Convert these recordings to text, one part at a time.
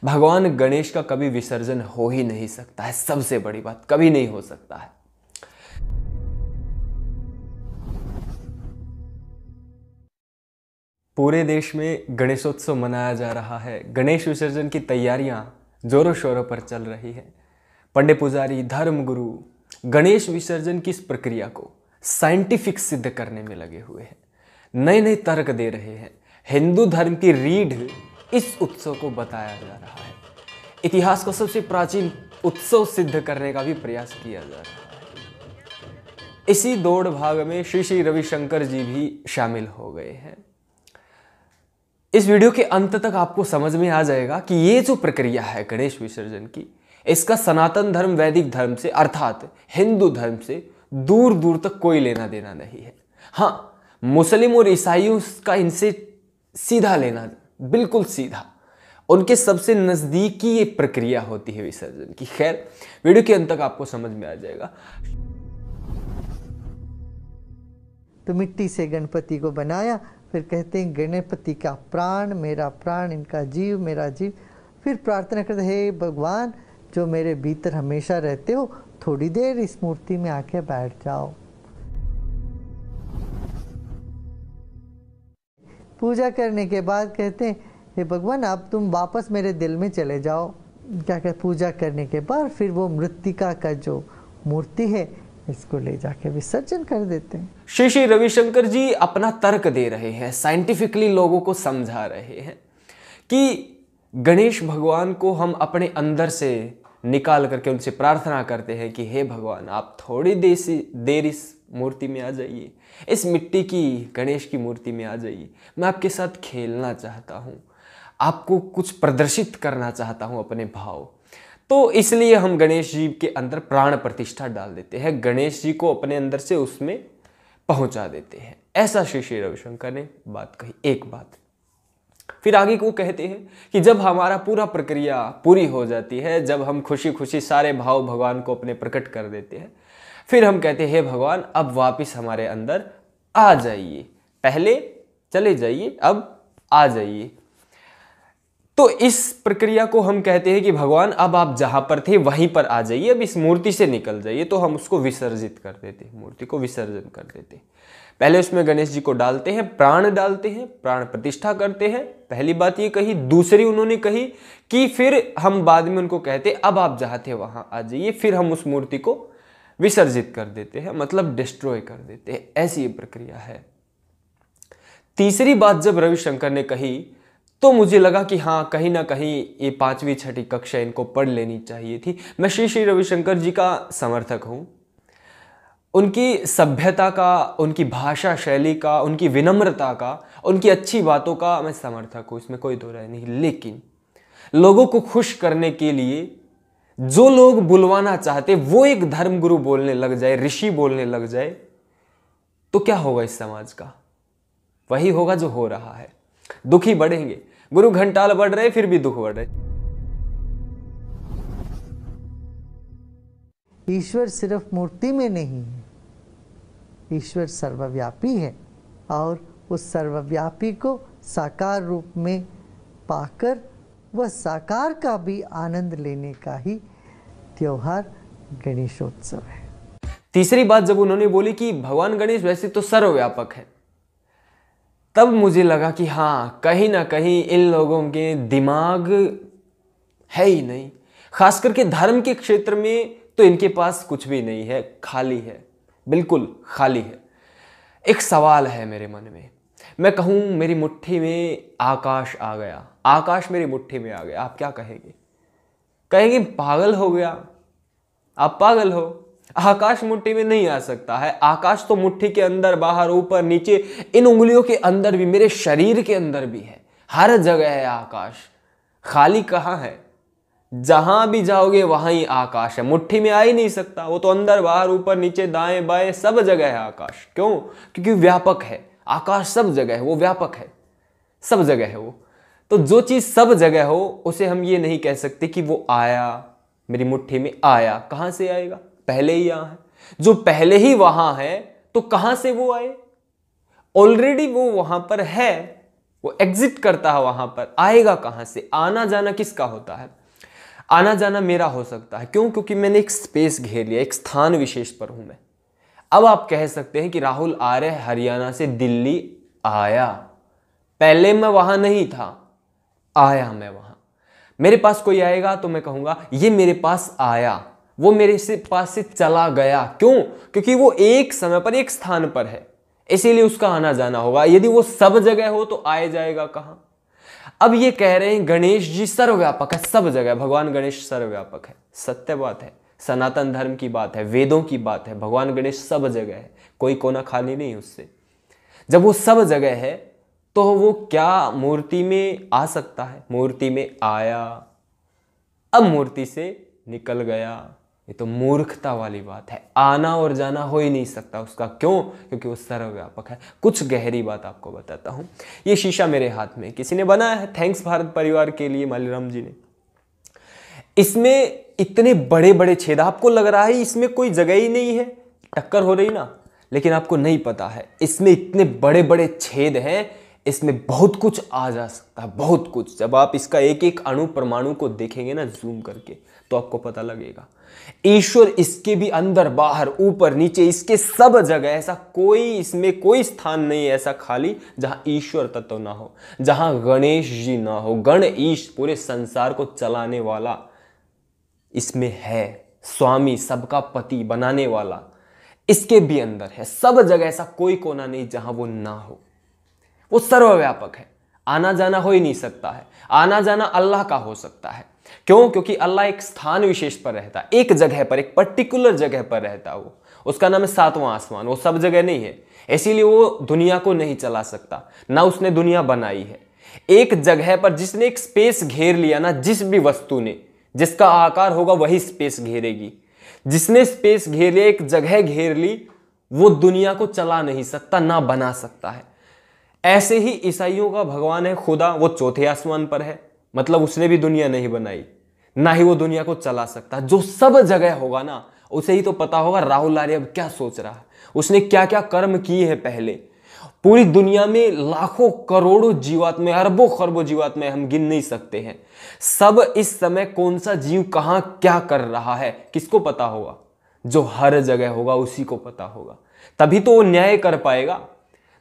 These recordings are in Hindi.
भगवान गणेश का कभी विसर्जन हो ही नहीं सकता है। सबसे बड़ी बात, कभी नहीं हो सकता है। पूरे देश में गणेशोत्सव मनाया जा रहा है। गणेश विसर्जन की तैयारियां जोरों शोरों पर चल रही है। पंडित पुजारी, धर्मगुरु गणेश विसर्जन की इस प्रक्रिया को साइंटिफिक सिद्ध करने में लगे हुए हैं, नए नए तर्क दे रहे हैं। हिंदू धर्म की रीढ़ इस उत्सव को बताया जा रहा है। इतिहास को सबसे प्राचीन उत्सव सिद्ध करने का भी प्रयास किया जा रहा है। इसी दौड़ भाग में श्री श्री रविशंकर जी भी शामिल हो गए हैं। इस वीडियो के अंत तक आपको समझ में आ जाएगा कि ये जो प्रक्रिया है गणेश विसर्जन की, इसका सनातन धर्म, वैदिक धर्म से अर्थात हिंदू धर्म से दूर दूर तक कोई लेना देना नहीं है। हाँ, मुस्लिम और ईसाइयों का इनसे सीधा लेना, बिल्कुल सीधा, उनके सबसे नजदीकी ये प्रक्रिया होती है विसर्जन की। खैर, वीडियो के अंत तक आपको समझ में आ जाएगा। तो मिट्टी से गणपति को बनाया, फिर कहते हैं गणपति का प्राण मेरा प्राण, इनका जीव मेरा जीव। फिर प्रार्थना करते, हे भगवान जो मेरे भीतर हमेशा रहते हो, थोड़ी देर इस मूर्ति में आके बैठ जाओ। पूजा करने के बाद कहते हैं, हे भगवान अब तुम वापस मेरे दिल में चले जाओ। क्या कहते, पूजा करने के बाद फिर वो मृत्तिका का जो मूर्ति है, इसको ले जाके विसर्जन कर देते हैं। श्री श्री रविशंकर जी अपना तर्क दे रहे हैं, साइंटिफिकली लोगों को समझा रहे हैं कि गणेश भगवान को हम अपने अंदर से निकाल करके उनसे प्रार्थना करते हैं कि हे भगवान आप थोड़ी देर इस मूर्ति में आ जाइए, इस मिट्टी की गणेश की मूर्ति में आ जाइए। मैं आपके साथ खेलना चाहता हूँ, आपको कुछ प्रदर्शित करना चाहता हूँ अपने भाव। तो इसलिए हम गणेश जी के अंदर प्राण प्रतिष्ठा डाल देते हैं, गणेश जी को अपने अंदर से उसमें पहुंचा देते हैं। ऐसा श्री श्री रविशंकर ने बात कही। एक बात फिर आगे को कहते हैं कि जब हमारा पूरा प्रक्रिया पूरी हो जाती है, जब हम खुशी खुशी सारे भाव भगवान को अपने प्रकट कर देते हैं, फिर हम कहते हैं हे भगवान अब वापिस हमारे अंदर आ जाइए, पहले चले जाइए अब आ जाइए। तो इस प्रक्रिया को हम कहते हैं कि भगवान अब आप जहां पर थे वहीं पर आ जाइए, अब इस मूर्ति से निकल जाइए। तो हम उसको विसर्जित कर देते हैं, मूर्ति को विसर्जन कर देते हैं। पहले उसमें गणेश जी को डालते हैं, प्राण डालते हैं, प्राण प्रतिष्ठा करते हैं। पहली बात ये कही। दूसरी उन्होंने कही कि फिर हम बाद में उनको कहते अब आप जहां थे वहां आ जाइए, फिर हम उस मूर्ति को विसर्जित कर देते हैं, मतलब डिस्ट्रॉय कर देते हैं। ऐसी ये प्रक्रिया है। तीसरी बात जब रविशंकर ने कही तो मुझे लगा कि हाँ, कहीं ना कहीं ये 5वीं 6ठी कक्षा इनको पढ़ लेनी चाहिए थी। मैं श्री श्री रविशंकर जी का समर्थक हूँ, उनकी सभ्यता का, उनकी भाषा शैली का, उनकी विनम्रता का, उनकी अच्छी बातों का मैं समर्थक हूँ, इसमें कोई दो राय नहीं। लेकिन लोगों को खुश करने के लिए जो लोग बुलवाना चाहते वो एक धर्मगुरु बोलने लग जाए, ऋषि बोलने लग जाए, तो क्या होगा इस समाज का? वही होगा जो हो रहा है। दुखी बढ़ेंगे, गुरु घंटाल बढ़ रहे फिर भी दुख बढ़ रहे। ईश्वर सिर्फ मूर्ति में नहीं है, ईश्वर सर्वव्यापी है और उस सर्वव्यापी को साकार रूप में पाकर वह साकार का भी आनंद लेने का ही त्योहार गणेशोत्सव है। तीसरी बात जब उन्होंने बोली कि भगवान गणेश वैसे तो सर्वव्यापक है, तब मुझे लगा कि हाँ, कहीं ना कहीं इन लोगों के दिमाग है ही नहीं। खास करके धर्म के क्षेत्र में तो इनके पास कुछ भी नहीं है, खाली है, बिल्कुल खाली है। एक सवाल है मेरे मन में, मैं कहूँ मेरी मुट्ठी में आकाश आ गया, आकाश मेरी मुट्ठी में आ गया, आप क्या कहेंगे? कहेंगे पागल हो गया, आप पागल हो, आकाश मुट्ठी में नहीं आ सकता है। आकाश तो मुट्ठी के अंदर, बाहर, ऊपर, नीचे, इन उंगलियों के अंदर भी, मेरे शरीर के अंदर भी है, हर जगह है आकाश। खाली कहाँ है? जहां भी जाओगे वहां ही आकाश है। मुट्ठी में आ ही नहीं सकता, वो तो अंदर, बाहर, ऊपर, नीचे, दाएं बाएं सब जगह है आकाश। क्यों? क्योंकि व्यापक है आकाश, सब जगह है, वो व्यापक है, सब जगह है वो। तो जो चीज सब जगह हो उसे हम ये नहीं कह सकते कि वो आया, मेरी मुट्ठी में आया। कहां से आएगा? पहले ही यहां है। जो पहले ही वहां है तो कहां से वो आए? ऑलरेडी वो वहां पर है, वो एग्जिट करता है वहां पर, आएगा कहां से? आना जाना किसका होता है? आना जाना मेरा हो सकता है। क्यों? क्योंकि मैंने एक स्पेस घेर लिया, एक स्थान विशेष पर हूं मैं। अब आप कह सकते हैं कि राहुल आर्य हरियाणा से दिल्ली आया, पहले मैं वहां नहीं था, आया मैं वहां। मेरे पास कोई आएगा तो मैं कहूंगा ये मेरे पास आया, वो मेरे से पास से चला गया। क्यों? क्योंकि वो एक समय पर एक स्थान पर है, इसीलिए उसका आना जाना होगा। यदि वो सब जगह हो तो आए जाएगा कहां? अब ये कह रहे हैं गणेश जी सर्वव्यापक है, सब जगह भगवान गणेश सर्वव्यापक है। सत्य बात है, सनातन धर्म की बात है, वेदों की बात है। भगवान गणेश सब जगह है, कोई कोना खाली नहीं उससे। जब वो सब जगह है तो वो क्या मूर्ति में आ सकता है? मूर्ति में आया, अब मूर्ति से निकल गया। ये तो मूर्खता वाली बात है। आना और जाना हो ही नहीं सकता उसका। क्यों? क्योंकि वो सर्वव्यापक है। कुछ गहरी बात आपको बताता हूं। ये शीशा मेरे हाथ में किसी ने बनाया है, थैंक्स भारत परिवार के लिए मालीराम जी ने। इसमें इतने बड़े बड़े छेद, आपको लग रहा है इसमें कोई जगह ही नहीं है, टक्कर हो रही ना, लेकिन आपको नहीं पता है इसमें इतने बड़े बड़े छेद हैं, इसमें बहुत कुछ आ जा सकता है, बहुत कुछ। जब आप इसका एक एक अणु परमाणु को देखेंगे ना जूम करके, तो आपको पता लगेगा ईश्वर इसके भी अंदर बाहर ऊपर नीचे, इसके सब जगह। ऐसा कोई, इसमें कोई स्थान नहीं है ऐसा खाली जहां ईश्वर तत्व ना हो, जहां गणेश जी ना हो। गण ईश पूरे संसार को चलाने वाला इसमें है, स्वामी सबका पति बनाने वाला इसके भी अंदर है। सब जगह ऐसा कोई कोना नहीं जहां वो ना हो। वो सर्वव्यापक है, आना जाना हो ही नहीं सकता है। आना जाना अल्लाह का हो सकता है। क्यों? क्योंकि अल्लाह एक स्थान विशेष पर रहता है, एक जगह पर, एक पर्टिकुलर जगह पर रहता है। वो, उसका नाम है सातवां आसमान। वो सब जगह नहीं है, इसीलिए वो दुनिया को नहीं चला सकता, ना उसने दुनिया बनाई है। एक जगह पर जिसने एक स्पेस घेर लिया ना, जिस भी वस्तु ने, जिसका आकार होगा वही स्पेस घेरेगी। जिसने स्पेस घेर लिया, एक जगह घेर ली, वो दुनिया को चला नहीं सकता, ना बना सकता है। ऐसे ही ईसाइयों का भगवान है खुदा, वो चौथे आसमान पर है, मतलब उसने भी दुनिया नहीं बनाई, ना ही वो दुनिया को चला सकता। जो सब जगह होगा ना, उसे ही तो पता होगा राहुल आर्य अब क्या सोच रहा है, उसने क्या क्या कर्म किए हैं पहले। पूरी दुनिया में लाखों करोड़ों जीवात्माएं, अरबों खरबों जीवात्माएं, हम गिन नहीं सकते हैं। सब इस समय कौन सा जीव कहां क्या कर रहा है किसको पता होगा? जो हर जगह होगा उसी को पता होगा, तभी तो वो न्याय कर पाएगा।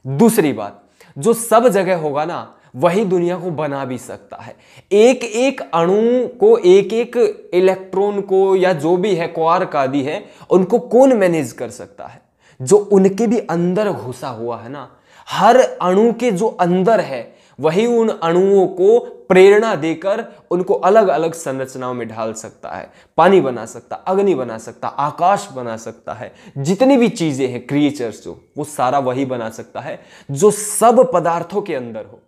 दूसरी बात, जो सब जगह होगा ना, वही दुनिया को बना भी सकता है। एक एक अणु को, एक एक इलेक्ट्रॉन को, या जो भी है क्वार्क आदि है, उनको कौन मैनेज कर सकता है? जो उनके भी अंदर घुसा हुआ है ना, हर अणु के जो अंदर है, वही उन अणुओं को प्रेरणा देकर उनको अलग अलग संरचनाओं में ढाल सकता है। पानी बना सकता, अग्नि बना सकता, आकाश बना सकता है। जितनी भी चीजें हैं, क्रिएचर्स जो, वो सारा वही बना सकता है जो सब पदार्थों के अंदर हो।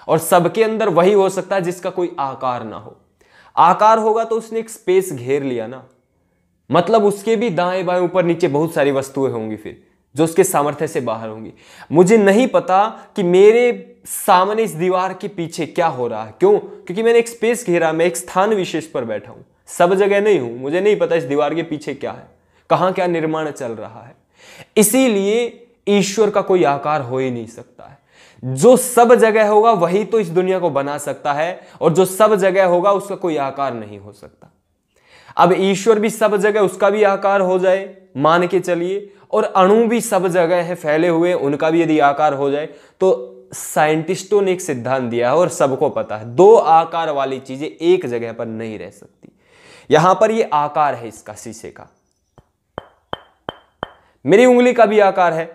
और सबके अंदर वही हो सकता है जिसका कोई आकार ना हो। आकार होगा तो उसने एक स्पेस घेर लिया ना, मतलब उसके भी दाएं बाएं ऊपर नीचे बहुत सारी वस्तुएं होंगी फिर, जो उसके सामर्थ्य से बाहर होंगी। मुझे नहीं पता कि मेरे सामने इस दीवार के पीछे क्या हो रहा है। क्यों? क्योंकि मैंने एक स्पेस घेरा, मैं एक स्थान विशेष पर बैठा हूं, सब जगह नहीं हूं। मुझे नहीं पता इस दीवार के पीछे क्या है, कहां क्या निर्माण चल रहा है। इसीलिए ईश्वर का कोई आकार हो ही नहीं सकता है। जो सब जगह होगा वही तो इस दुनिया को बना सकता है, और जो सब जगह होगा उसका कोई आकार नहीं हो सकता। अब ईश्वर भी सब जगह, उसका भी आकार हो जाए मान के चलिए, और अणु भी सब जगह है फैले हुए, उनका भी यदि आकार हो जाए, तो साइंटिस्टों ने एक सिद्धांत दिया है और सबको पता है, दो आकार वाली चीजें एक जगह पर नहीं रह सकती। यहां पर ये आकार है इसका, शीशे का, मेरी उंगली का भी आकार है।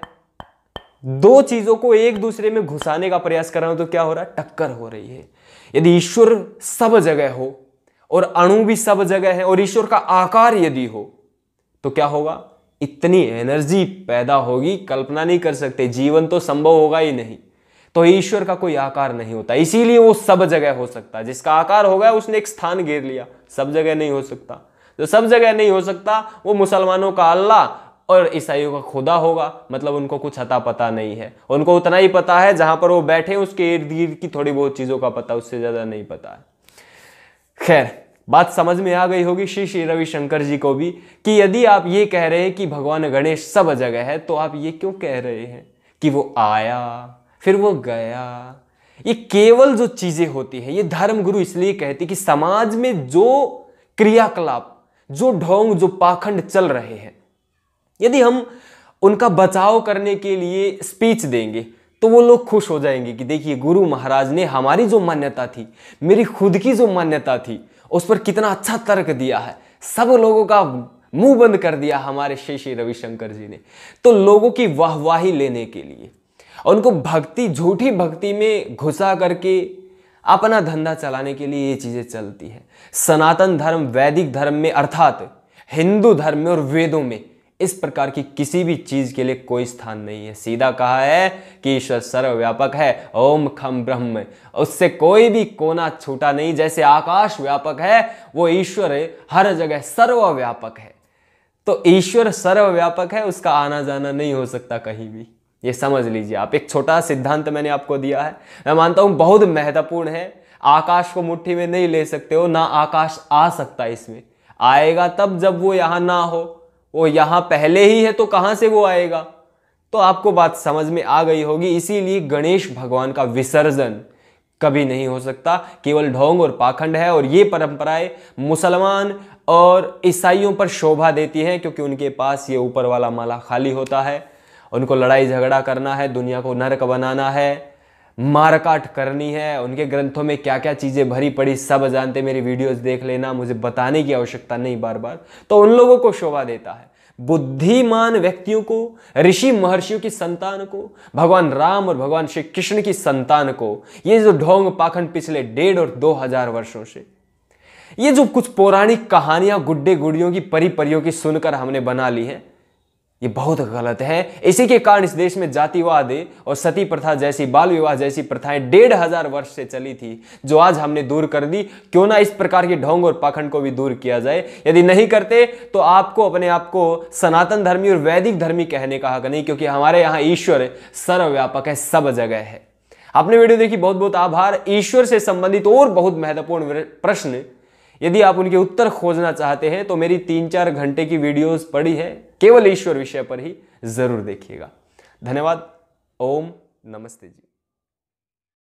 दो चीजों को एक दूसरे में घुसाने का प्रयास कर रहा हूं तो क्या हो रहा है? टक्कर हो रही है। यदि ईश्वर सब जगह हो और अणु भी सब जगह है और ईश्वर का आकार यदि हो, तो क्या होगा? इतनी एनर्जी पैदा होगी, कल्पना नहीं कर सकते। जीवन तो संभव होगा ही नहीं। तो ईश्वर का कोई आकार नहीं होता, इसीलिए वो सब जगह हो सकता है। जिसका आकार हो गया उसने एक स्थान घेर लिया, सब जगह नहीं हो सकता। जो सब जगह नहीं हो सकता वो मुसलमानों का अल्लाह और ईसाइयों का खुदा होगा, मतलब उनको कुछ अता पता नहीं है। उनको उतना ही पता है जहां पर वो बैठे उसके इर्द गिर्द की थोड़ी बहुत चीजों का पता, उससे ज्यादा नहीं पता है। खैर, बात समझ में आ गई होगी श्री श्री रविशंकर जी को भी, कि यदि आप ये कह रहे हैं कि भगवान गणेश सब जगह है, तो आप ये क्यों कह रहे हैं कि वो आया फिर वो गया? ये केवल जो चीजें होती हैं, ये धर्मगुरु इसलिए कहते कि समाज में जो क्रियाकलाप, जो ढोंग, जो पाखंड चल रहे हैं, यदि हम उनका बचाव करने के लिए स्पीच देंगे तो वो लोग खुश हो जाएंगे कि देखिए गुरु महाराज ने हमारी जो मान्यता थी, मेरी खुद की जो मान्यता थी, उस पर कितना अच्छा तर्क दिया है, सब लोगों का मुंह बंद कर दिया हमारे श्री श्री रविशंकर जी ने। तो लोगों की वाहवाही लेने के लिए, उनको भक्ति, झूठी भक्ति में घुसा करके अपना धंधा चलाने के लिए ये चीजें चलती हैं। सनातन धर्म, वैदिक धर्म में अर्थात हिंदू धर्म में और वेदों में इस प्रकार की किसी भी चीज के लिए कोई स्थान नहीं है। सीधा कहा है कि ईश्वर सर्वव्यापक है, ओम खम ब्रह्म, उससे कोई भी कोना छूटा नहीं। जैसे आकाश व्यापक है, वो ईश्वर हर जगह सर्वव्यापक है। तो ईश्वर सर्वव्यापक है, उसका आना जाना नहीं हो सकता कहीं भी। ये समझ लीजिए आप। एक छोटा सिद्धांत मैंने आपको दिया है, मैं मानता हूं बहुत महत्वपूर्ण है। आकाश को मुट्ठी में नहीं ले सकते हो, ना आकाश आ सकता इसमें। आएगा तब जब वो यहां ना हो, वो यहां पहले ही है तो कहां से वो आएगा। तो आपको बात समझ में आ गई होगी। इसीलिए गणेश भगवान का विसर्जन कभी नहीं हो सकता, केवल ढोंग और पाखंड है। और ये परंपराएं मुसलमान और ईसाइयों पर शोभा देती हैं, क्योंकि उनके पास ये ऊपर वाला माला खाली होता है। उनको लड़ाई झगड़ा करना है, दुनिया को नरक बनाना है, मारकाट करनी है। उनके ग्रंथों में क्या क्या चीजें भरी पड़ी सब जानते, मेरी वीडियोस देख लेना, मुझे बताने की आवश्यकता नहीं बार बार। तो उन लोगों को शोभा देता है। बुद्धिमान व्यक्तियों को, ऋषि महर्षियों की संतान को, भगवान राम और भगवान श्री कृष्ण की संतान को ये जो ढोंग पाखंड पिछले 1,500 और 2,000 वर्षों से, ये जो कुछ पौराणिक कहानियां गुड्डे गुड़ियों की, परी परियों की सुनकर हमने बना ली है, ये बहुत गलत है। इसी के कारण इस देश में जातिवाद और सती प्रथा जैसी, बाल विवाह जैसी प्रथाएं 1,500 वर्ष से चली थी, जो आज हमने दूर कर दी। क्यों ना इस प्रकार के ढोंग और पाखंड को भी दूर किया जाए। यदि नहीं करते तो आपको अपने आप को सनातन धर्मी और वैदिक धर्मी कहने का हक नहीं, क्योंकि हमारे यहाँ ईश्वर सर्वव्यापक है, सब जगह है। आपने वीडियो देखी, बहुत बहुत आभार। ईश्वर से संबंधित और बहुत महत्वपूर्ण प्रश्न यदि आप उनके उत्तर खोजना चाहते हैं तो मेरी 3-4 घंटे की वीडियोस पड़ी है केवल ईश्वर विषय पर ही, जरूर देखिएगा। धन्यवाद। ओम नमस्ते जी।